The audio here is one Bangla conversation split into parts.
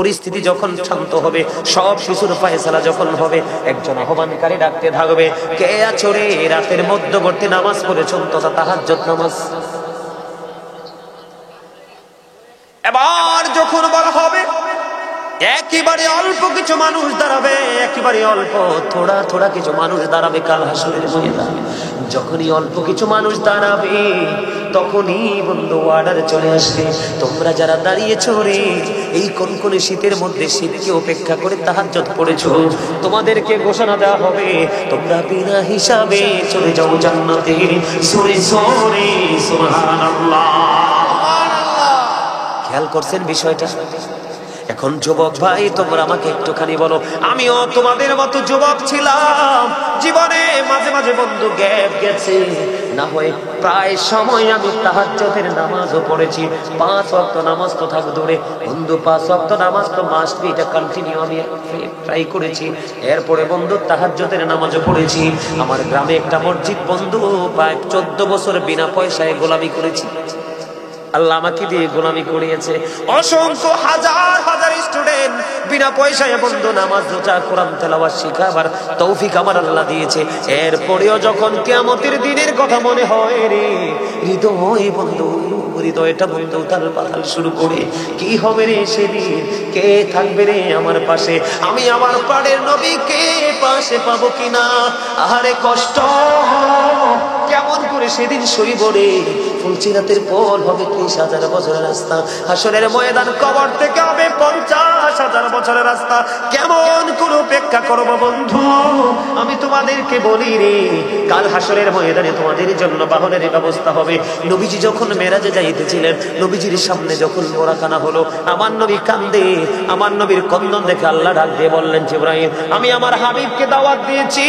পরিস্থিতি যখন শান্ত হবে, সব শিশুর ফয়সালা যখন হবে, একজন আহ্বানকারী ডাকতে থাকবে, কে আছো রে রাতের মধ্যবর্তী নামাজ পড়েছ তথা তাহাজ্জুদ নামাজ। এবার যখন বলা হবে একেবারে অল্প কিছু মানুষ দাঁড়াবে, একেবারে অল্প থোড়া থোড়া কিছু মানুষ দাঁড়াবে কাল হাসরের ময়দানে। যখনই অল্প কিছু মানুষ দাঁড়াবে তখনই বন্ধু অর্ডার চলে আসবে, তোমরা যারা দাঁড়িয়েছো রে এই কনকনে শীতের মধ্যে শীতকে উপেক্ষা করে তাহাজ্জুদ পড়েছো, তোমাদেরকে ঘোষণা দেওয়া হবে তোমরা বিনা হিসাবে চলে যাও জান্নাতে। সরে সরে সুবহানাল্লাহ। খেয়াল করছেন বিষয়টা? এখন যুবক ভাই তোমরা আমাকে একটুখানি বলো, আমিও তোমাদের মতো যুবক ছিলাম, জীবনে মাঝে মাঝে বন্ধু গ্যাপ গেছে, না হয় প্রায় সময় আমি তাহাজ্জুদের নামাজও পড়েছি। 5 ওয়াক্ত নামাজ তো থাক দূরে বন্ধু, 5 ওয়াক্ত নামাজ তো মাস্ট বি, এটা কন্টিনিউ আমি ট্রাই করেছি। এরপরে বন্ধু তাহাজ্জুদের নামাজও পড়েছি। আমার গ্রামে একটা মসজিদ বন্ধু প্রায় 14 বছর বিনা পয়সায় গোলামি করেছি। আল্লাহ আমাকে দিয়ে গোলামি করিয়েছে। অসংখ্য হাজার হাজার স্টুডেন্ট বিনা পয়সায় বন্ধু নামাজ রোজা কোরআন তেলাওয়াত শিখাবার তৌফিক আমার আল্লাহ দিয়েছে। এরপরেও যখন কিয়ামতের দিনের কথা মনে হয় রে হৃদয় বন্ধু, হৃদয়টা বন্ধু উথাল পাথাল শুরু করে, কি হবে রে সেদিন, কে থাকবে রে আমার পাশে, আমি আমার প্রাণের নবীকে পাশে পাবো কিনা, আহারে কষ্ট কেমন করে সেদিন সইব রে। ফুলসিরাতের পর হবে 30,000 বছরের রাস্তা, হাসরের ময়দান কবর থেকে হবে 50,000 বছরের রাস্তা, কেমন করে অপেক্ষা করব বন্ধু। আমি তোমাদেরকে বলি রে কাল হাসরের ময়দানে তোমাদের জন্য বাহনের ব্যবস্থা হবে। নবীজি যখন মেরাজে যাইতেছিলেন, নবীজির সামনে যখন বোরাকানা হলো, আমার নবী কান্দে, আমার নবীর কন্দন দেখে আল্লাহ ডাক দিয়ে বললেন, জিবরাইল আমি আমার হাবিবকে দাওয়াত দিয়েছি।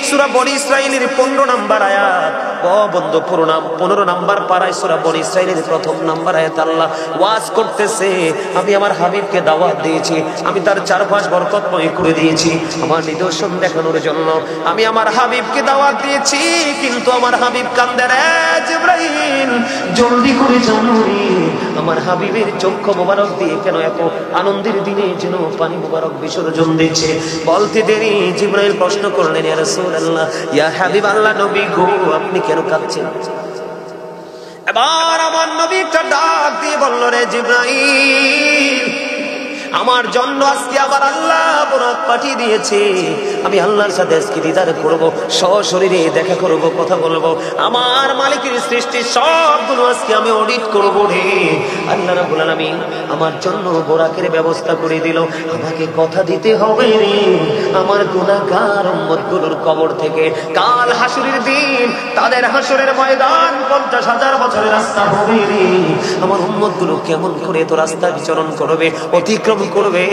সূরা বনী ইসরাঈলের 15 নম্বর আয়াত, ও বন্ধু 15 নম্বর পারায় সূরা বনী ইসরাঈলের 1ম নম্বর আয়াত আল্লাহ ওয়াজ করতেছে, আমি আমার হাবিবকে দাওয়াত দিয়েছি, আমি তার চারপাশ বরকতময় করে দিয়েছি আমার নিদর্শন দেখানোর জন্য, আমি আমার হাবিবকে দাওয়াত দিয়েছি, কিন্তু আমার হাবিব কান্দে রে জিবরাইল জলদি করে জানো রে আমার হাবিবের চক্ষু মোবারক দিয়ে কেন এত আনন্দের দিনে যেন পানি মোবারক বিসর্জন দিচ্ছে। বলতে দেরি জিবরাইল প্রশ্ন করলেন, ইয়া রাসূলুল্লাহ, ইয়া হাবিব আল্লাহ নবী গো আপনি কেন কাঁদছেন? এবার আমার নবী একটা ডাক দিয়ে বলল, রে জিবরাইল আমার জন্য আজকে আবার আল্লাহ বরাত পাঠিয়ে দিয়েছে, আমি আল্লাহর সাথে আজকে দিদার করবো, সশরীরে দেখা করবো, কথা বলবো, আমার মালিকের সৃষ্টি সবগুলো আজকে আমি অডিট করবো রে। আল্লাহ রাব্বুল আলামিন আমার জন্য বোরাকের ব্যবস্থা করে দিল, আমাকে কথা দিতে হবে রে আমার গুনাহগার উম্মতগুলোর কবর থেকে কাল হাসরের দিন তাদের হাসরের ময়দান 50,000 বছরের রাস্তা হবে রে, আমার উম্মতগুলো কেমন করে তো রাস্তা বিচরণ করবে, অতিক্রম করবে।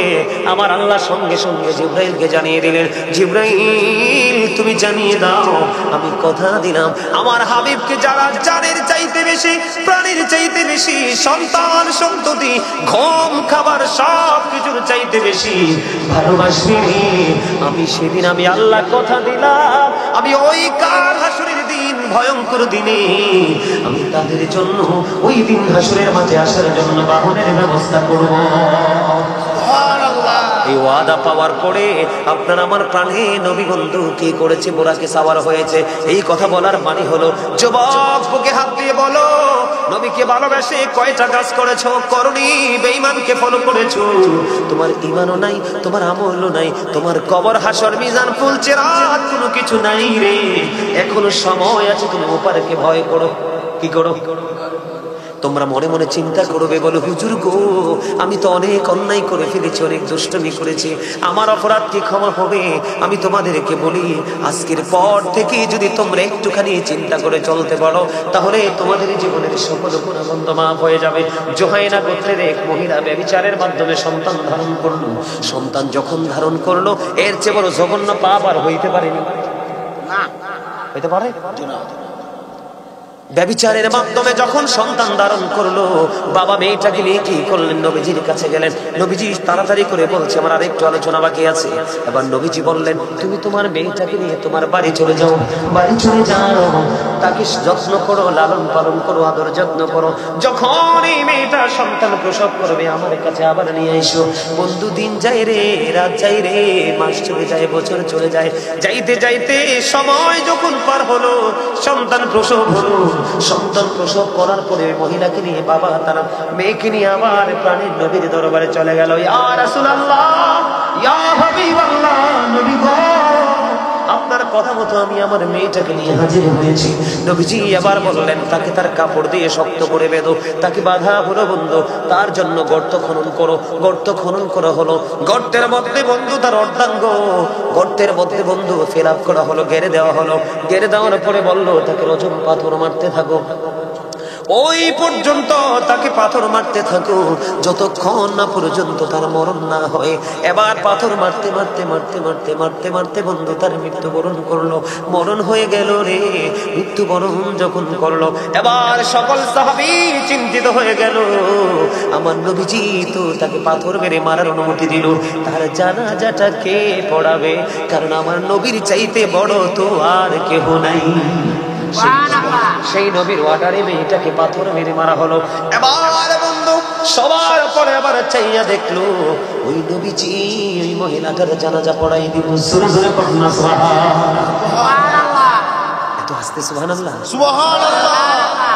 আমার আল্লাহ সঙ্গে সঙ্গে জিবরাইলকে জানিয়ে দিলেন, জিবরাইল তুমি জানিয়ে দাও আমি কথা দিলাম আমার হাবিবকে যারা জানের চাইতে বেশি, প্রাণীর চাইতে বেশি, সন্তান সন্ততি ঘুম খাবার সব কিছুর চাইতে বেশি ভালোবাসি, আমি সেদিন আমি আল্লাহ কথা দিলাম আমি ওই কাল হাসরের দিন ভয়ঙ্কর দিনে আমি তাদের জন্য ওই দিন হাসরের মাঝে আসার জন্য বাহনের ব্যবস্থা করব। এই ওয়াদা পাওয়ার পরে আপনার আমার প্রাণে নবী বন্ধু কি করেছে, বোরাকে সাওয়ার হয়েছে। এই কথা বলার মানে হলো, যুবক বুকে হাত দিয়ে বলো নবীকে ভালোবেসে কয়টা কাজ করেছো, করনি বেঈমানকে ফলো করেছো, তোমার ঈমানও নাই, তোমার আমলও নাই, তোমার কবর হাসর মিজান ফুলচেরাত কোনো কিছু নাই রে, এখনো সময় আছে, তুমি ওপারকে ভয় করো। কি করো? তোমরা মনে মনে চিন্তা করবে, বলো হুজুর গো আমি তো অনেক অন্যায় করে ফেলেছি, অনেক দুষ্টুমি করেছি, আমার অপরাধ কি ক্ষমা হবে? আমি তোমাদেরকে বলি আজকের পর থেকে যদি তোমরা একটুখানি চিন্তা করে চলতে পারো তাহলে তোমাদের জীবনের সকল গুনাহ মাফ হয়ে যাবে। জোহাইনা গোত্রের এক মহিলা ব্যভিচারের মাধ্যমে সন্তান ধারণ করলো, সন্তান যখন ধারণ করলো এর চেয়ে বড় জঘন্য পাপ আর হইতে পারেনি, না হইতে পারে? ব্যভিচারের মাধ্যমে যখন সন্তান ধারণ করলো, বাবা মেয়েটাকে নিয়ে কি করলেন, নবীজির কাছে গেলেন। নবীজি তাড়াতাড়ি করে বলছে আমার আরেকটু আলোচনা বাকি আছে। এবার নবীজি বললেন তুমি তোমার মেয়েটাকে নিয়ে তোমার বাড়ি চলে যাও, বাড়ি চলে যাও, তাকে যত্ন করো, লালন পালন করো, আদর যত্ন করো। যখন এই মেয়েটা সন্তান প্রসব করবে আমার কাছে আবার নিয়ে এসো। বন্ধু দিন যায় রে, রাত যায় রে, মাস চলে যায়, বছর চলে যায়, যাইতে যাইতে সময় যখন পার হলো, সন্তান প্রসব হলো। সন্তান প্রসব করার পরে মহিলাকে নিয়ে বাবা তার মেয়েকে নিয়ে আবার প্রাণের নবীর দরবারে চলে গেল। ইয়া রাসূলুল্লাহ, ইয়া হাবিবাল্লাহ, নবী গো, আপনার কথা মতো আমি আমার মেয়েটাকে নিয়ে হাজির হয়েছি। নবীজি আবার বললেন তাকে তার কাপড় দিয়ে শক্ত করে বেঁধো, তাকে বাধা হলো বন্ধু, তার জন্য গর্ত খনন করো। গর্ত খনন করা হলো, গর্তের মধ্যে বন্ধু তার অর্ধাঙ্গ গর্তের মধ্যে বন্ধু ফিল আপ করা হলো, গেড়ে দেওয়া হলো। গেড়ে দেওয়ার পরে বললো তাকে রজম পাথর মারতে থাকো, ওই পর্যন্ত তাকে পাথর মারতে থাকো যতক্ষণ না পর্যন্ত তার মরণ না হয়। এবার পাথর মারতে মারতে মারতে মারতে মারতে মারতে বন্ধু তার মৃত্যুবরণ করলো। মরণ হয়ে গেল রে, মৃত্যুবরণ যখন করলো, এবার সকল সাহাবী চিন্তিত হয়ে গেল। আমার নবীজি তো তাকে পাথর মেরে মারার অনুমতি দিল, তার জানাজাটা কে পড়াবে? কারণ আমার নবীর চাইতে বড় তো আর কেহ নাই। সেই নবীর ওয়াটারে মেয়েটাকে পাথর মেরে মারা হলো। এবার বন্ধু সবার পরে আবার চাইয়া দেখলো ওই নবীজি ওই মহিলাটার জানাজা পড়াই দিব। এত হাসতে সুবহানাল্লাহ, সুবহানাল্লাহ।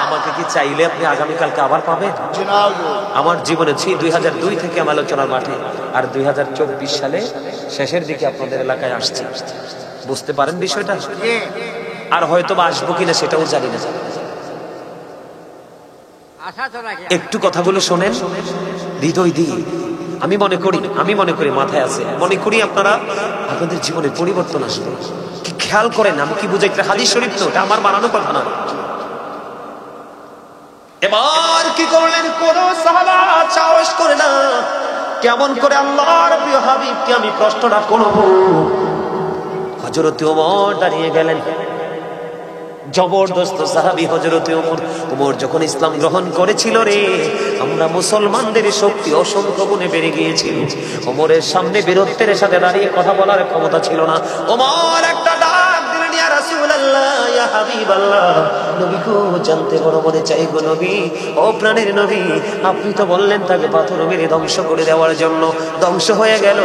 আমাকে কি চাইলে আপনি আগামীকালকে আবার পাবেন? আমার জীবনে 2002 থেকে আমি আলোচনার মাঠে, আর 2024 সালে শেষের দিকে আপনাদের এলাকায় আসছি। বুঝতে পারেন বিষয়টা? আর হয়তো বা আসবো কিনা সেটাও জানি না। একটু কথাগুলো শোনেন হৃদয় দিয়ে। আমি মনে করি মাথায় আছে, মনে করি আপনাদের জীবনে পরিবর্তন আসবে। কি খেয়াল করেন, আমি কি বুঝাই? হাদিস শরীফ তো, এটা আমার বানানো কথা না। এবার কি করলেন, কোন সাহাবা সাহস করে না, কেমন করে আল্লাহর প্রিয় হাবিবকে আমি প্রশ্নটা করব। হযরত ওমর দাঁড়িয়ে গেলেন, জবরদস্ত সাহাবী হযরত ওমর যখন ইসলাম গ্রহণ করেছিল রে, আমরা মুসলমানদের শক্তি অসংখ্য গুণে বেড়ে গিয়েছিল। ওমরের সামনে বীরত্বের সাথে দাঁড়িয়ে কথা বলার ক্ষমতা ছিল না। ওমর একটা ডাক দিলেন, ইয়া রাসূলুল্লাহ, ইয়া হাবিবাল্লাহ, নবী গো, জানতে বড় মনে চাই গো নবী, ও প্রাণের নবী, আপনি তো বললেন তাকে পাথর মেরে ধ্বংস করে দেওয়ার জন্য, ধ্বংস হয়ে গেল,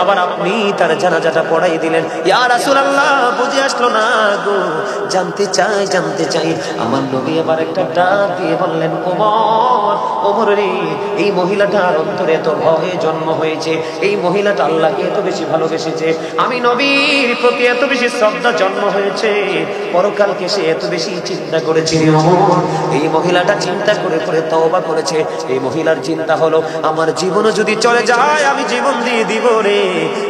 আবার আপনি তার জানাজাটা পড়াই দিলেন। ইয়া রাসূলুল্লাহ, বুঝে আসলো না গো, জানতে চাই। আমার নবী আবার একটা ডাক দিয়ে বললেন, ওমর রে, এই মহিলাটার অন্তরে তো ভয়ে জন্ম হয়েছে, এই মহিলাটা আল্লাহকে এত বেশি ভালোবেসেছে, আমি নবীর প্রতি এত বেশি শ্রদ্ধা জন্ম হয়েছে, পরকালকে সে এত বেশি চিন্তা করেছে। এই মহিলাটা চিন্তা করে করে তওবা করেছে। এই মহিলার চিন্তা হলো আমার জীবন যদি চলে যায় আমি জীবন দিয়ে দিব রে,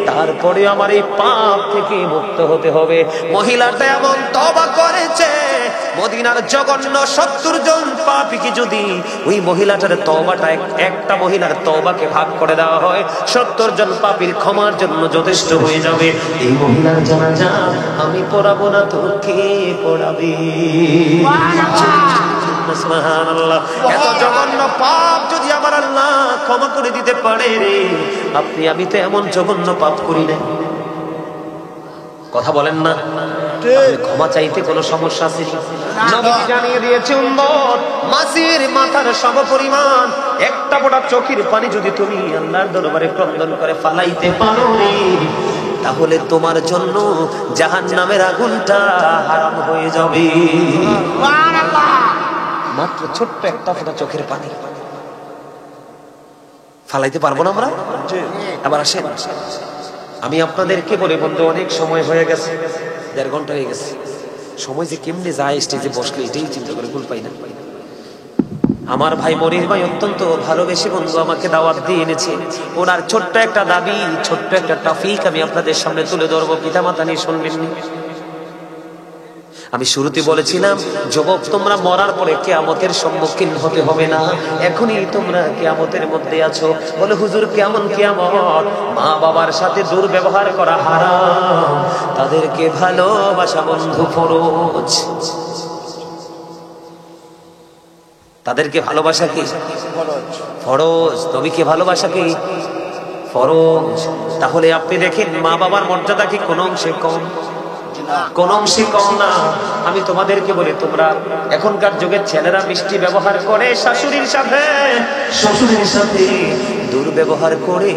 তারপরে আমার এই পাপ থেকে মুক্ত হতে হবে। মহিলাটা এমন তওবা করেছে, মদিনার জঘন্য 70 জন পাপীকে যদি ওই মহিলাটার তওবাটা একটা মহিলার তওবাকে ভাগ করে দেওয়া হয়, 70 জন পাপীর ক্ষমার জন্য যথেষ্ট হয়ে যাবে। এই মহিলার জানাজা আমি পড়াবো না তো কে পড়াবে? সুবহানাল্লাহ। এত জঘন্য পাপ যদি আমার আল্লাহ ক্ষমা করে দিতে পারে রে, আমি তো এমন জঘন্য পাপ করি না। কথা বলেন না, ক্ষমা চাইতে কোনো সমস্যা আছে? নবীজি জানিয়ে দিয়েছে, উম্মত, মাসির মাথার সমপরিমাণ একটা ফোঁটা চোখের পানি যদি তুমি আল্লাহর দরবারে ক্রন্দন করে ফালাইতে পারো রে, তাহলে তোমার জন্য জাহান্নামের আগুনটা হারাম হয়ে যাবে। সুবহানাল্লাহ। মাত্র ছোট্ট একটা ফোঁটা চোখের পানি ফালাইতে পারবো না আমরা? আবার আসেন, আমি আপনাদেরকে বলে বন্ধু, অনেক সময় হয়ে গেছে, 1.5 ঘন্টা হয়ে গেছে। সময় যে কেমনে যায়, স্টেজে বসলে এটাই চিন্তা করে ভুল পাই না। আমার ভাই মনির ভাই অত্যন্ত ভালোবেসে বন্ধু আমাকে দাওয়াত দিয়ে এনেছে। ওনার ছোট্ট একটা দাবি, ছোট্ট একটা টপিক আমি আপনাদের সামনে তুলে ধরবো, পিতামাতা নিয়ে শুনবেন। আমি শুরুতে বলেছিলাম, যুবক তোমরা মরার পরে কিয়ামতের সম্মুখীন হতে হবে না, এখনই তোমরা কিয়ামতের মধ্যে আছো। বলে হুজুর কেমন কিয়ামত? মা বাবার সাথে দুর্ব্যবহার করা হারাম, তাদেরকে ভালোবাসা বন্ধু ফরজ। তাদেরকে ভালোবাসা কি ফরজ, নবীকে ভালোবাসা কি ফরজ। তাহলে আপনি দেখেন মা বাবার মর্যাদা কি কোন অংশে কম? কোন অংশে কম না। আমি তোমাদেরকে বলি, তোমরা এখনকার যুগের ছেলেরা মিষ্টি ব্যবহার করে শাশুড়ির সাথে, শ্বশুরের সাথে দুর্ব্যবহার করে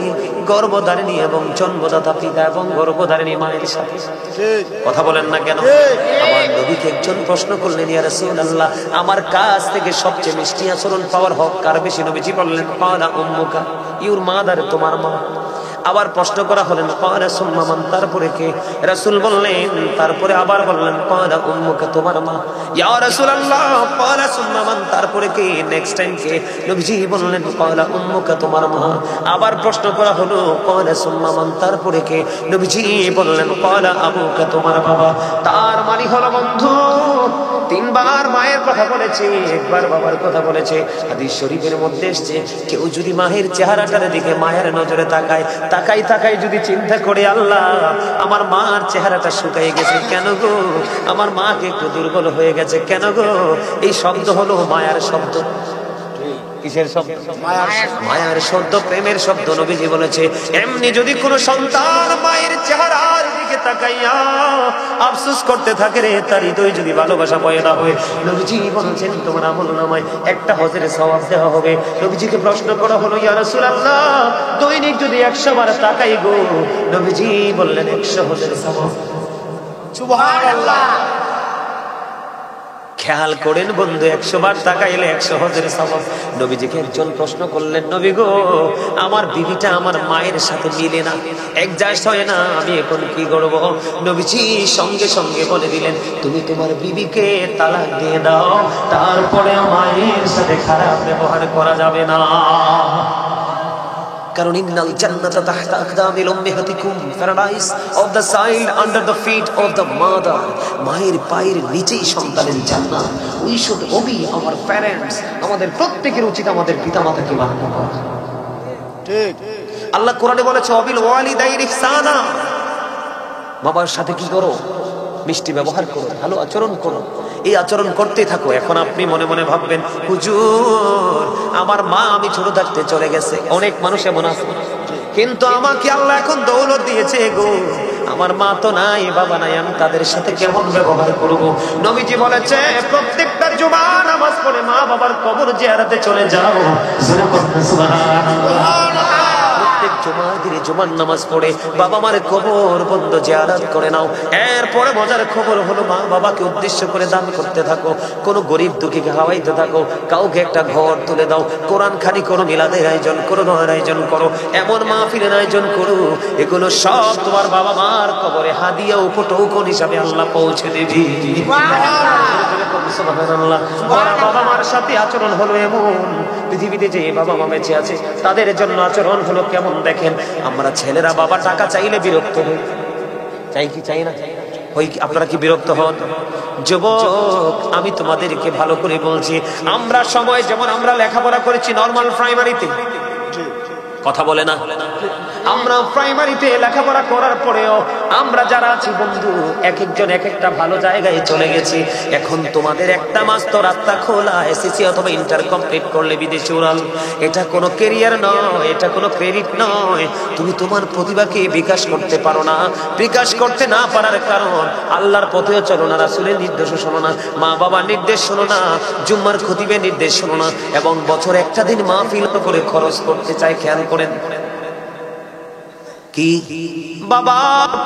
গর্ভধারিণী এবং জন্মদাতা পিতা এবং গর্ভধারিণী মায়ের সাথে। কথা বলেন না কেন? আমার নবীকে একজন প্রশ্ন করলেন, ইয়া রাসূলুল্লাহ, আমার কাছ থেকে সবচেয়ে মিষ্টি আচরণ পাওয়ার হক কার বেশি? নবীজি বললেন, ক্বালা উম্মুকা, ইউর মাদার, তোমার মা। আবার প্রশ্ন করা হলেন, ক্বালা সুম্মা মান, তারপরে কে? রাসূল বললেন, তারপরে আবার বললেন, ক্বালা উম্মুকা, তোমার মা। ইয়া রাসূলুল্লাহ, ক্বালা সুম্মা মান, তারপরে কে? নেক্সট টাইম কে? নবীজি বললেন, ক্বালা উম্মুকা, তোমার মা। আবার প্রশ্ন করা হলো, ক্বালা সুম্মা মান, তারপরে কে? নবীজি বললেন, ক্বালা আবুকা, তোমার বাবা। তার মানে হলো বন্ধু, তিনবার মায়ের কথা বলেছে, একবার বাবার কথা বলেছে। হাদিস শরীফের মধ্যে এসেছে, কেউ যদি মায়ের চেহারাটার দিকে মায়ের নজরে তাকায়, তাকাই তাকাই যদি চিন্তা করে, আল্লাহ আমার মার চেহারাটা শুকিয়ে গেছে কেন গো, আমার মাকে একটু দুর্বল হয়ে গেছে কেন গো, এই শব্দ হলো মায়ার শব্দ। কিসের শব্দ? মায়ার শব্দ, প্রেমের শব্দ। নবীজি বলেছে, এমনি যদি কোন সন্তান মায়ের চেহারার দিকে তাকাইয়া আফসোস করতে থাকে রে, তার হৃদয় যদি ভালোবাসা পয়দা হয়, নবীজি বলেছেন তোমার আমলনামায় একটা হজের সওয়াব দেওয়া হবে। নবীজিকে প্রশ্ন করা হলো, ইয়া রাসূলুল্লাহ, দৈনিক যদি 100 বার তাকাই গো, নবীজি বললেন 100 হজের সওয়াব। সুবহানাল্লাহ। খেয়াল করেন বন্ধু, 100 বার তাকাইলে 100 হজের সওয়াব। নবীজিকে একজন প্রশ্ন করলেন, নবী গো, আমার বিবিটা আমার মায়ের সাথে মিলে না, অ্যাডজাস্ট হয় না, আমি এখন কি করব? নবীজি সঙ্গে সঙ্গে বলে দিলেন, তুমি তোমার বিবিকে তালাক দিয়ে দাও, তারপরে মায়ের সাথে খারাপ ব্যবহার করা যাবে না। কারণ ইন্নাল জান্নাতা তাহতা আকদামিল উম্মাহাতিকুম, paradise of the child under the feet of the mother. মায়ের পায়ের নিচেই সন্তানের জান্নাত। We should obey our parents. আমাদের প্রত্যেকের উচিত আমাদের পিতামাতাকে মান্য করা। ঠিক। আল্লাহ কোরআনে বলেছে, ওয়াবিল ওয়ালিদাইনি ইহসানা। বাবার সাথে কি করো? মিষ্টি ব্যবহার করো, ভালো আচরণ করো। এই আচরণ করতে থাকো। এখন আপনি মনে মনে ভাববেন, হুজুর আমার মা আমি ছোট থাকতে চলে গেছে। অনেক মানুষ এমন আছে, কিন্তু আমাকে আল্লাহ এখন দৌলত দিয়েছে গো, আমার মা তো নাই, বাবা নাই, আমি তাদের সাথে কেমন ব্যবহার করব? নবীজি বলেছে, প্রত্যেকটা জুমা নামাজ পড়ে মা বাবার কবর জিয়ারতে চলে যাও। সুবহানাল্লাহ। জুমার দিনে জুমার নামাজ পড়ে বাবা মার কবর বন্ধ জিয়ারত করে নাও। এরপরে মজার খবর হলো, মা বাবাকে উদ্দেশ্য করে দান করতে থাকো, কোন গরিব দুঃখীকে খাওয়াইতে থাকো, কাউকে একটা ঘর তুলে দাও, কোরআন খানি করো, মিলাদের আয়োজন করো, দোয়ার আয়োজন করো, এমন মাহফিলের আয়োজন করো, এগুলো সব তোমার বাবা মার কবরে হাদিয়া উপটোকন হিসাবে আল্লাহ পৌঁছে দেবে। সুবহানাল্লাহ। বাবা মার সাথে আচরণ হলো এমন, পৃথিবীতে যে বাবা মা বেঁচে আছে তাদের জন্য আচরণ হলো কেমন দেখেন। আমরা ছেলেরা বাবা টাকা চাইলে বিরক্ত হই, চাই কি চাই না? হই। আপনারা কি বিরক্ত হন? যুবক আমি তোমাদেরকে ভালো করে বলছি, আমরা সময় যেমন আমরা লেখাপড়া করেছি নরমাল প্রাইমারিতে, কথা বলে না, আমরা প্রাইমারিতে লেখাপড়া করার পরেও আমরা যারা আছি বন্ধু, এক একজন এক একটা ভালো জায়গায় চলে গেছি। এখন তোমাদের একটা মাস তো রাস্তা খোলা, এসএসসি অথবা ইন্টার কমপ্লিট করলে বিদেশে উড়াল। এটা কোনো ক্যারিয়ার নয়, এটা কোনো ক্রেডিট নয়। তুমি তোমার প্রতিভাকে বিকাশ করতে পারো না। বিকাশ করতে না পারার কারণ, আল্লাহর পথেও চলো না, রাসূলের নির্দেশও শোনো না, মা বাবার নির্দেশ শোনো না, জুম্মার খতিবের নির্দেশ শোনো না, এবং বছর একটা দিন মাহফিল করে খরচ করতে চাই। খেয়াল করেন কি, বাবা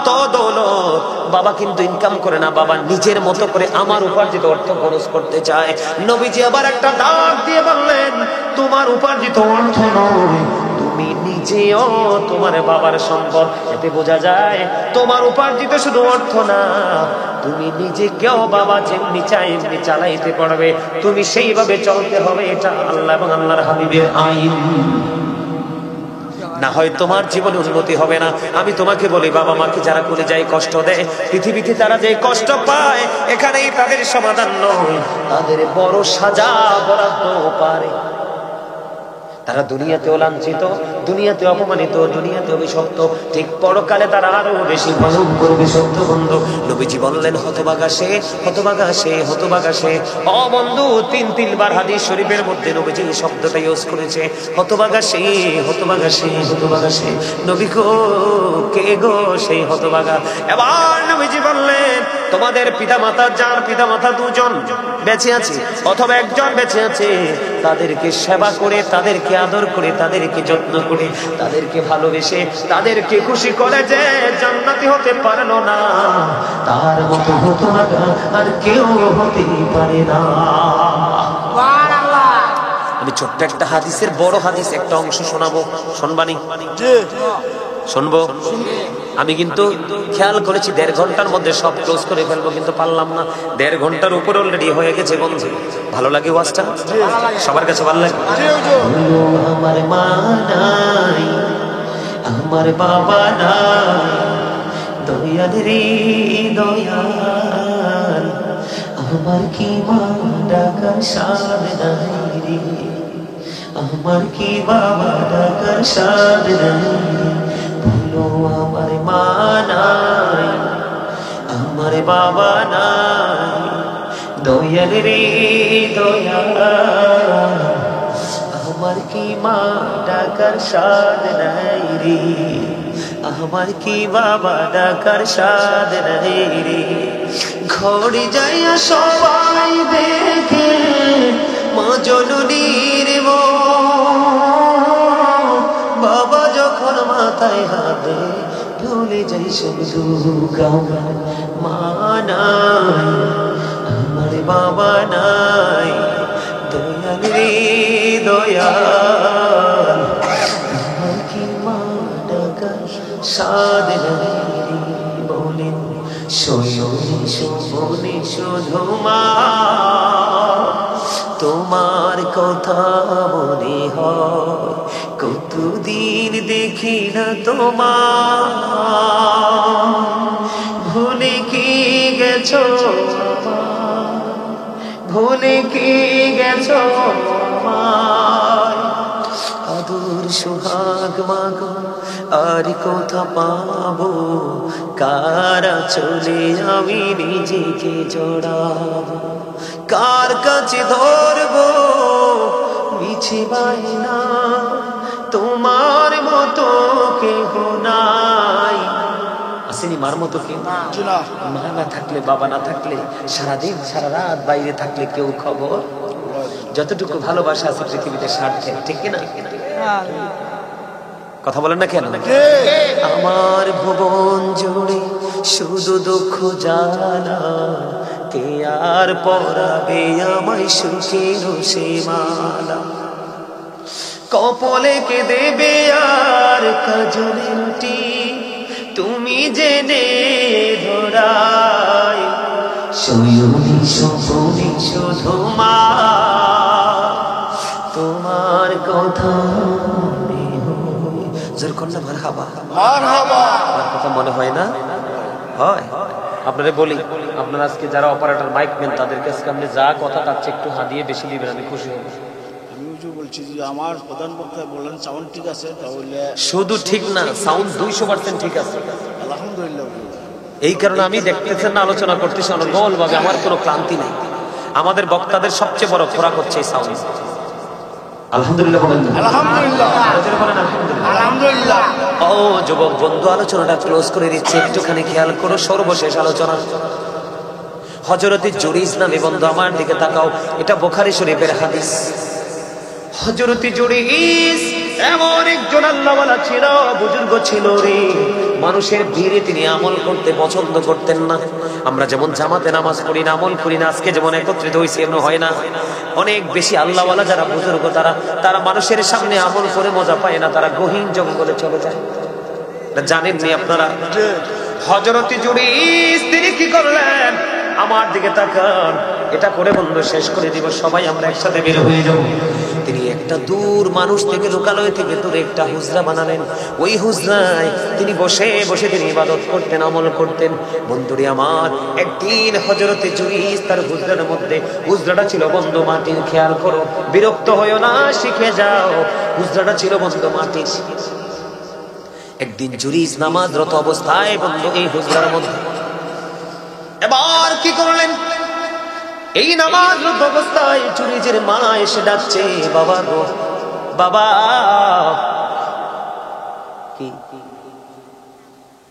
তো দৌলত, বাবা কিন্তু ইনকাম করে না, বাবা নিজের মতো করে আমার উপার্জিত অর্থ খরচ করতে চায়। নবীজি আবার একটা ডাক দিয়ে বললেন, তোমার উপার্জিত অর্থ নয়, তুমি নিজেও তোমার বাবার সম্পদ। এতে বোঝা যায় তোমার উপার্জিত শুধু অর্থ না, তুমি নিজেকেও বাবা যেমনি চাই এমনি চালাইতে পারবে, তুমি সেইভাবে চলতে হবে। এটা আল্লাহ এবং আল্লাহর হাবিবের আইন, না হয় তোমার জীবনে উন্নতি হবে না। আমি তোমাকে বলি, বাবা মাকে যারা করে যায় কষ্ট দেয়, পৃথিবীতে তারা যে কষ্ট পায়, এখানেই তাদের সমাধান নয়, তাদের বড় সাজা বরাদ্দ পারে। তারা দুনিয়াতেও লাঞ্ছিত, দুনিয়াতে অপমানিত, দুনিয়াতে অভিশপ্ত, ঠিক পরকালে তারা আরো বেশি ভয়ঙ্কর অভিশপ্ত বন্ধু। নবীজি বললেন হতভাগা সে, হতভাগা সে, হতভাগা সে। ও বন্ধু, তিনবার হাদিস শরীফের মধ্যে নবীজি এই শব্দটা ইউজ করেছে, হতভাগা সে, হতভাগা সে, হতভাগা সে। নবী গো, কে গো সেই হতভাগা? এবার নবীজি বললেন তোমাদের পিতামাতা, যার পিতামাতা দুজন বেঁচে আছে অথবা একজন বেঁচে আছে, তাদেরকে সেবা করে, তাদেরকে আদর করে, তাদেরকে যত্ন করে, তাদেরকে ভালোবেসে, তাদেরকে খুশি করে যে জান্নাতি হতে পারলো না, তার মতো হতভাগা আর কেউ হতে পারে না। আমি ছোট্ট একটা হাদিসের বড় হাদিস একটা অংশ শোনাবো, শুনবানি? শুনবো। আমি কিন্তু খেয়াল করেছি 1.5 ঘন্টার মধ্যে সব ক্লোজ করে ফেলবো, কিন্তু পারলাম না। 1.5 ঘন্টার উপর অলরেডি হয়ে গেছে বন্ধু। ভালো লাগে ওয়াজটা? সবার কাছে ভালো লাগে? আমার মা নাই, আমার বাবা নাই, দয়াল রে দয়াল, আমার কি মা ডাকার সাদ নাই রে, আমার কি বাবা ডাকার সাদ নাই। বলো আমার মা নাই, আমার বাবা নাই, দয়াল রে দয়াল, আমার কি মা ডাকার সাদ নাই রে, আমার কি বাবা ডাকার সাদ নাই রে। ঘরে যাইয়া সবাই দেখে মা জননীর বাবা যখন মাথায় হাতে ভুলে যাই শুধু মা নাই, আমার বাবা নাই, দয়াল রে দয়াল, আমার কি মা ডাকার সাদ নাই রে। বলেন শয়নে শোভনে শুধু মা, তোমার কথা মনে হয়, কতদিন দেখি না তোমার, ভুলে কি গেছো, ভুলে কি গেছো আমার, আদর সোহাগ মাগো আর কোথা পাবো, কারা চলে আমি নিজেকে জড়াবো, কার কাছে ধরবো মিছে বায়না, তোমার মতো কেহ নাই। আসেনি মার মতো কেউ? মা না থাকলে, বাবা না থাকলে, সারাদিন সারা রাত বাইরে থাকলে কেউ খবর। যতটুকু ভালোবাসা আছে পৃথিবীতে স্বার্থে, ঠিক কিনা? কথা বলেন না কেন? আমার ভুবন জুড়ে শুধু দুঃখ জ্বালা, কে আর পরাবে আমায় সুখের সে মালা, কপলে কে দেবে আর কাজলের টিপ, তুমি জেনে ধরায়, শয়নে স্বপ্নে শুধু মা, তোমার কথা মনে হয়। জোর কন্যা মারহাবা, মারহাবা। আমার কথা মনে হয় না? হয়। আপনারা বলি, আপনারা আজকে যারা অপারেটর মাইক নেন তাদের কাছে আপনি যা কথা তার চেয়ে একটু হাদিয়ে বেশি দিবেন, আমি খুশি হব। বলছি যে আমার প্রধান বক্তা বললেন সাউন্ড ঠিক আছে, তাহলে শুধু ঠিক না, সাউন্ড 200% ঠিক আছে, আলহামদুলিল্লাহ। এই কারণে আমি দেখতেছেন না আলোচনা করতেছি অনর্গল ভাবে, আমার কোনো ক্লান্তি নেই। আমাদের বক্তাদের সবচেয়ে বড় খোরাক হচ্ছে এই সাউন্ড। আলহামদুলিল্লাহ বলেন। আলহামদুলিল্লাহ বলেন। আলহামদুলিল্লাহ। ও যুবক বন্ধু, আলোচনাটা ক্লোজ করে দিচ্ছে, একটুখানি খেয়াল করো। সর্বশেষ আলোচনা হযরতে জুরাইজ নামে বন্ধু, আমার দিকে তাকাও, এটা বুখারী শরীফের হাদিস। হযরতে জুরাইজ এমন একজন আল্লাহওয়ালা ছিল, বুজুর্গ ছিল রে। মানুষের ভিড়ে তিনি আমল করতে পছন্দ করতেন না। আমরা যেমন জামাতে নামাজ পড়ি না, আমল করি না, আজকে যেমন একত্রিত হয়েছে এমন হয় না। অনেক বেশি আল্লাহওয়ালা যারা বুজুর্গ, তারা মানুষের সামনে আমল করে মজা পায় না, তারা গহীন জঙ্গলে চলে যায়। জানেননি আপনারা? হযরতে জুরাইজ তিনি কি করলেন? আমার দিকে তাকান, এটা করে বন্ধু শেষ করে দিব, সবাই আমরা একসাথে বের হয়ে যাব। তিনি একটা দূর মানুষ থেকে, লোকালয় থেকে দূরে একটা হুজরা বানালেন। ওই হুজরায় তিনি বসে বসে তিনি ইবাদত করতেন, আমল করতেন। বন্ধুরে আমার, একদিন হযরতে জুরিস তার হুজরার মধ্যে, হুজরাটা ছিল বন্ধু মাটির, খেয়াল করো, বিরক্ত হইও না, শিখে যাও। হুজরাটা ছিল বন্ধু মাটির। একদিন জুরিস নামাজরত অবস্থায় বন্ধু এই হুজরার মধ্যে, এবার কি করলেন, এই নামাজরত অবস্থায় জুরিজের মা এসে ডাকছে, বাবা গো বাবা। কি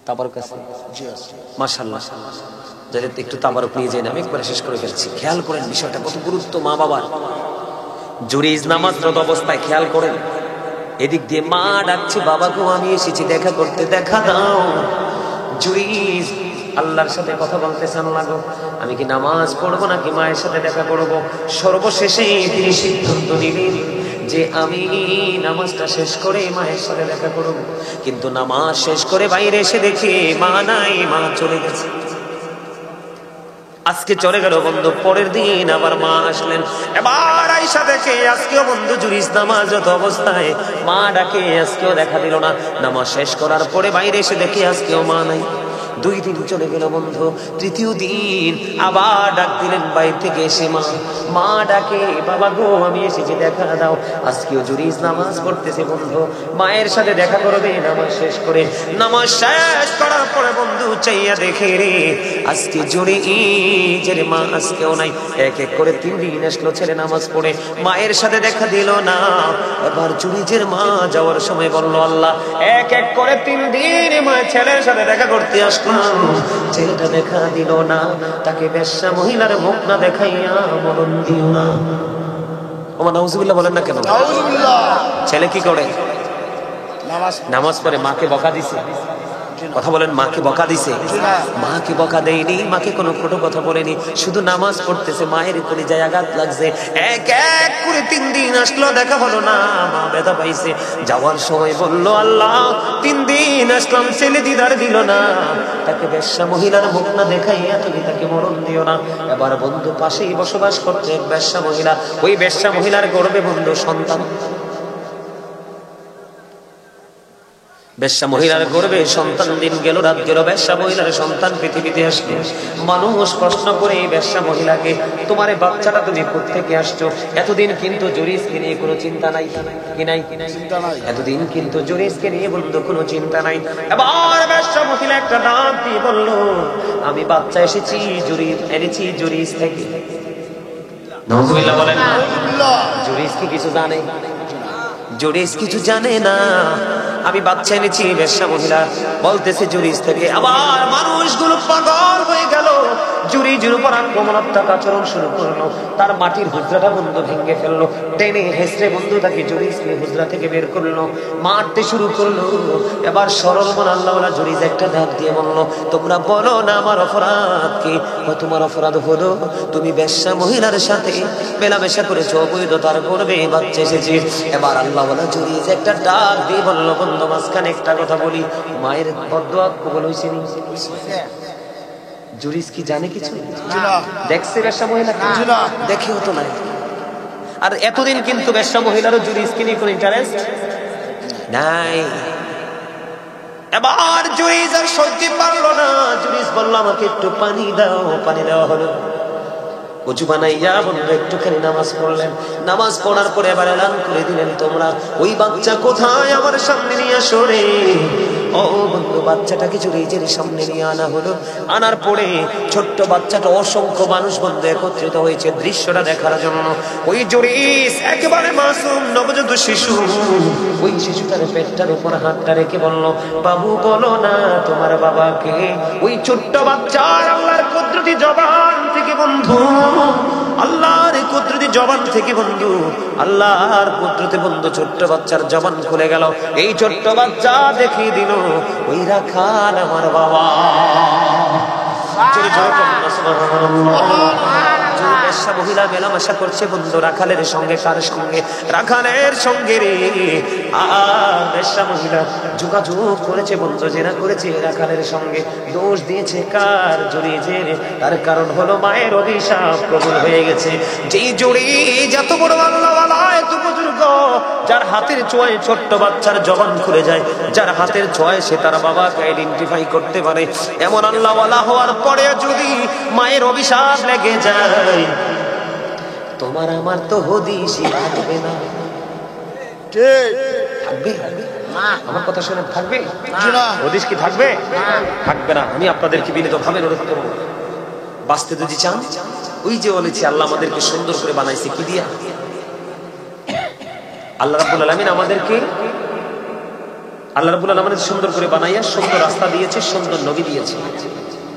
তাবারক আছে? জি আছে। মাশাআল্লাহ, যাতে একটু তাবারক নিয়ে যাই না, আমি একবার শেষ করে ফেলছি। খেয়াল করেন বিষয়টা কত গুরুত্ব মা বাবার। জুরিজ নামাজরত অবস্থায়, খেয়াল করেন, এদিক দিয়ে মা ডাকছে, বাবা গো আমি এসেছি দেখা করতে, দেখা দাও। জুরিজ আল্লাহর সাথে কথা বলতেছেন, লাগো আমি কি নামাজ পড়বো নাকি মায়ের সাথে দেখা করবো? সর্বশেষে তিনি সিদ্ধান্ত নিলেন যে আমি নামাজটা শেষ করে মায়ের সাথে দেখা করবো। কিন্তু নামাজ শেষ করে বাইরে এসে দেখে মা নাই, মা চলে গেছে। আজকে চলে গেল বন্ধু, পরের দিন আবার মা আসলেন। এবার আয়েশা দেখে আজকেও বন্ধু জুরিস নামাজরত অবস্থায়, মা ডাকে আজকেও দেখা দিল না। নামাজ শেষ করার পরে বাইরে এসে দেখে আজকেও মা নাই। 2 দিন চলে গেল বন্ধু। তৃতীয় দিন আবার ডাক দিলেন বাইরে থেকে এসে মা, মা ডাকে, বাবা গো আমি এসেছি দেখা দাও। আজকেও জুরিস নামাজ পড়তেছে বন্ধু, মায়ের সাথে দেখা করবে নামাজ শেষ করে। নামাজ শেষ করার পরে বন্ধু চাইয়া দেখে রে, আজকে জুরিজের মা আজকেও নাই। এক এক করে 3 দিন আসলো ছেলে নামাজ পড়ে, মায়ের সাথে দেখা দিল না। এবার জুরিজের মা যাওয়ার সময় বলল, আল্লাহ এক এক করে 3 দিন মা ছেলের সাথে দেখা করতে আসলো, ছেলেটা দেখা দিল না, তাকে বেশ্যা মহিলার মুখ না দেখাইয়া মরণ দিও না। ওমা নাউজুবিল্লাহ বলেন না কেন? নাউজুবিল্লাহ। ছেলে কি করে? নামাজ নামাজ পড়ে। মাকে বকা দিছে? কথা বলেন, মাকে বকা দিছে? মাকে বকা দেয়নি, মাকে কোনো কটু কথা বলেনি, শুধু নামাজ পড়তেছে। মায়ের কলিজায় আঘাত লাগছে। এক এক করে 3 দিন আসলো, দেখা হলো না, মা ব্যথা পাইছে। যাওয়ার সময় বলল, আল্লাহ 3 দিন আসলাম, ছেলে দিদার দিল না, তাকে বেশ্যা মহিলার মুখ না দেখাইয়া তুমি তাকে মরণ দিও না। এবার বন্ধু পাশেই বসবাস করতে এক বেশ্যা মহিলা, ওই বেশ্যা মহিলার গর্ভে বন্ধু সন্তান। বেশ্যা মহিলার গর্ভে সন্তান, দিন গেল রাত গেল, বেশ্যা মহিলার সন্তান পৃথিবীতে আসলো। মানুষ প্রশ্ন করে এই বেশ্যা মহিলাকে, তোমার এই বাচ্চাটা তুমি কোত্থেকে আসছো? এতদিন কিন্তু জুরিসকে নিয়ে কোনো চিন্তা নাই, কি নাই? চিন্তা নাই। এতদিন কিন্তু জুরিসকে নিয়ে বন্ধু কোনো চিন্তা নাই। এবার বেশ্যা মহিলা একটা ডাক দিয়ে বলল, আমি বাচ্চা এসেছি এনেছি জুরিস থেকে। নাউজুবিল্লাহ বলেন না? জুরিস কি কিছু জানে? জুরিস কিছু জানে না। আমি বাচ্চা এনেছি, বেশ্যা মহিলা বলতেছে জুরিস থেকে। আবার মানুষগুলো পাগল হয়ে গেল, জুরিজের উপর আক্রমণাত্মক আচরণ শুরু করলো। তার মাটির হুজরাটা বন্ধু ভেঙে ফেললো, টেনে হেসড়ে বন্ধু তাকে জুরিসকে হুজরা থেকে বের করলো, মারতে শুরু করলো। এবার সরল মন আল্লাহওয়ালা জুরিজ একটা ডাক দিয়ে বললো, তোমরা বলো না আমার অপরাধ কি? তোমার অপরাধ হলো তুমি বেশ্যা মহিলার সাথে মেলামেশা করেছো, অবৈধতার করবে বাচ্চা এসেছে। এবার আল্লাহওয়ালা জুরিজ একটা ডাক দিয়ে বললো, বন্ধু মাঝখানে একটা কথা বলি, মায়ের বদদোয়া কবুল হইছে নি? জুরিস কি জানে কিছু? দেখছে বেশ্যা মহিলা? দেখেও তো নাই। আর এতদিন কিন্তু বেশ্যা মহিলারও জুরিসকে নিয়ে কোনো ইন্টারেস্ট নাই। এবার জুরিস আর সহ্য পারলো না, জুরিস বলল, আমাকে একটু পানি দাও। পানি দেওয়া হলো। উঁচু বানাইয়া বন্ধু একটুখানি নামাজ পড়লেন। নামাজ পড়ার পরে এবার এলান করে দিলেন, তোমরা ওই বাচ্চা কোথায় আমার সামনে নিয়ে আসো রে। ও বন্ধু, বাচ্চাটাকে জুরিজের সামনে নিয়ে আনা হলো। আনার পরে ছোট্ট বাচ্চাটা, অসংখ্য মানুষ বন্ধু একত্রিত হয়েছে দৃশ্যটা দেখার জন্য। ওই জুরিস একেবারে মাসুম নবজাত শিশু, ওই শিশুটার পেটটার উপর হাতটা রেখে বলল, বাবু বলো না তোমার বাবাকে। ওই ছোট্ট বাচ্চার আল্লাহর কুদরতি জবান থেকে বন্ধু, আল্লাহর কুদরতি জবান থেকে বন্ধু, আল্লাহর কুদরতে বন্ধু ছোট্ট বাচ্চার জবান খুলে গেল। এই ছোট্ট বাচ্চা দেখিয়ে দিল, ওই রাখাল আমার বাবা। জোরে জোরে বলুন না সুবহানাল্লাহ। বেশ্যা মহিলা মেলামেশা করছে বন্ধু রাখালের সঙ্গে। কার সঙ্গে? রাখালের সঙ্গে রে। বেশ্যা মহিলা যোগাযোগ করেছে বন্ধু, জেনা করেছে রাখালের সঙ্গে। দোষ দিয়েছে কার? জড়িয়েছে। তার কারণ হলো মায়ের অভিশাপ কবুল হয়ে গেছে। যেই জড়ি যত বড় আল্লাহওয়ালা, এত বুজুর্গ, যার হাতের ছোঁয়ায় ছোট্ট বাচ্চার জবান খুলে যায়, যার হাতের ছোঁয়ায় সে তার বাবাকে আইডেন্টিফাই করতে পারে, এমন আল্লাহওয়ালা হওয়ার পরে যদি মায়ের অভিশাপ লেগে যায়, তোমার আমার তো হদিসই থাকবে না। ঠিক থাকবে? আমার কথা শুনে থাকবে? জি না। হদিস কি থাকবে? থাকবে না। আমি আপনাদেরকে বিনীতভাবে অনুরোধ করব, বাঁচতে যদি চান, ওই যে বলেছি আল্লাহ আমাদেরকে সুন্দর করে বানাইছে কি দিয়া? আল্লাহ রাব্বুল আলামিন আমাদেরকে সুন্দর করে বানাইয়া সুন্দর রাস্তা দিয়েছে, সুন্দর নবী দিয়েছে,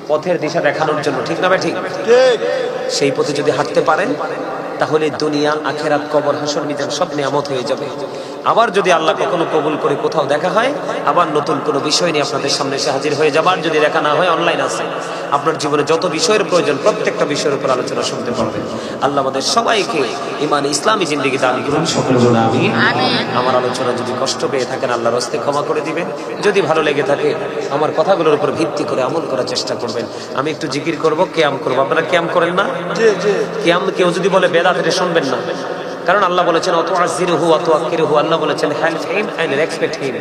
পথের দিশা দেখানোর জন্য। ঠিক না ভাই? ঠিক। ঠিক সেই পথে যদি হাঁটতে পারেন, তাহলে দুনিয়া, আখেরাত, কবর, হাসর, মিজান সব নিয়ামত হয়ে যাবে। আবার যদি আল্লাহ কখনো কবুল করে কোথাও দেখা হয়, আবার নতুন কোনো বিষয় নিয়ে আপনাদের সামনে এসে হাজির হয়ে যাবার। যদি দেখা না হয়, অনলাইন আছে, আপনার জীবনে যত বিষয়ের প্রয়োজন প্রত্যেকটা বিষয়ের উপর আলোচনা শুনতে পারবেন। আল্লাহ আমাদের সবাইকে ইমান ইসলামী জিন্দেগি দান করুন, সকলের জন্য আমিন। আমার আলোচনা যদি কষ্ট পেয়ে থাকেন, আল্লাহর হস্তে ক্ষমা করে দিবেন। যদি ভালো লেগে থাকে, আমার কথাগুলোর উপর ভিত্তি করে আমল করার চেষ্টা করবেন। আমি একটু জিকির করব, কিয়াম করব। আপনারা কিয়াম করেন না? জি জি। কিয়াম কেউ যদি বলে বেদাত, এটা শুনবেন না। কারণ আল্লাহ বলেছেন অত আজিরহু অত আকিরহু, আল্লাহ বলেছেন help him and respect him.